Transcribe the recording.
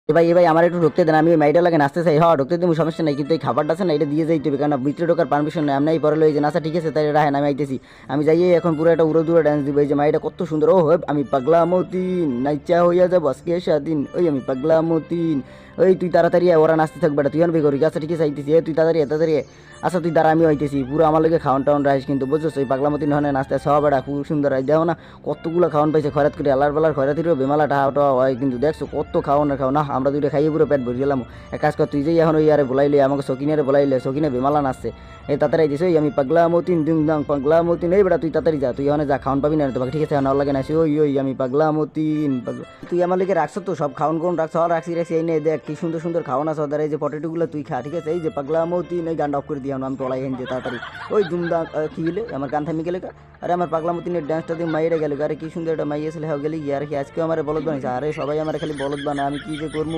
এ ভাই আমার একটু ঢুকতে দেন, আমি মাইটা লাগে নাচতে চাই। হ্যাঁ ঢুকতে দিব, সমস্যা নাই, কিন্তু এই খাবারটা আছে না এটা দিয়ে যাইতে হবে, কারণ ভিতরে ঢোকার পারমিশন নেই। আমি পরে লই যে নাচা ঠিক আছে তাই রাখেন, আমি আইতেছি। আমি যাই এখন পুরো একটা উড়ো দুরো ডান্স দিব। এই যে মাইটা কত সুন্দর, ও হয় আমি পাগলা মতিন নাইচা হইয়া যাব আজকে স্বাধীন, ওই আমি পাগলা মতিন। ওই তুই তাড়াতাড়ি আয়, ওরা নাচতে থাকবে, তুই আনবি করি। আচ্ছা ঠিক আছে আইতেছি, তুই তাড়াতাড়ি তাড়াতাড়ি আয়। আচ্ছা তুই দাঁড়া, আমি আইতেছি। পুরো আমার লগে খাওয়ান টাউন রাইস কিন্তু বুঝছো, ওই পাগলা মতিন হনে নাচতে সব বেড়া খুব সুন্দর হয়। দেখো না কতগুলো খাওয়ান পাইছে, খয়রাত করে আল্লাহর বেলার খয়রাতিরও বেমালা টাহা হয়, কিন্তু দেখছো কত খাওয়ান না খাও না, আমরা দুইটা খাইয়ে পুরো পেট ভরে গেলাম। এক কাজ কর, তুই যে এখন ওই আরে বলাইলে আমাকে সকিনারে বলাইলে, সকিনে বেমালা নাচছে। এই তাড়াতাড়ি দিস, ওই আমি পাগলা মতিন দুং দাং পাগলা মতিন। এই বেটা তুই তাড়াতাড়ি যা, তুই এখন যা খাওয়ান পাবি না তোমাকে, ঠিক আছে আমার লাগে না। ওই ওই আমি পাগলা মতিন তুই আমার লিগে রাখছো তো সব খাওয়ান কোন রাখছো, আর রাখছি রাখছি। এই নে দেখ কি সুন্দর সুন্দর খাওয়ান আছে ওদের, এই যে পটেটোগুলো তুই খা, ঠিক আছে। এই যে পাগলা মতিন, এই গানটা অফ করে দিয়ে আমি পলাই হেন যে তাড়াতাড়ি। ওই দুমদাং কি গেলে আমার গান থামি গেলে। আরে আমার পাগলা মতিনের ডান্সটা দিয়ে মাইরে গেল, আরে কি সুন্দর একটা মাইয়ে ছেলে হয়ে গেলি। আর কি আজকেও আমার বলদ বানাইছে, আরে সবাই আমার খালি বলদ বানায়, আমি কি যে করবো।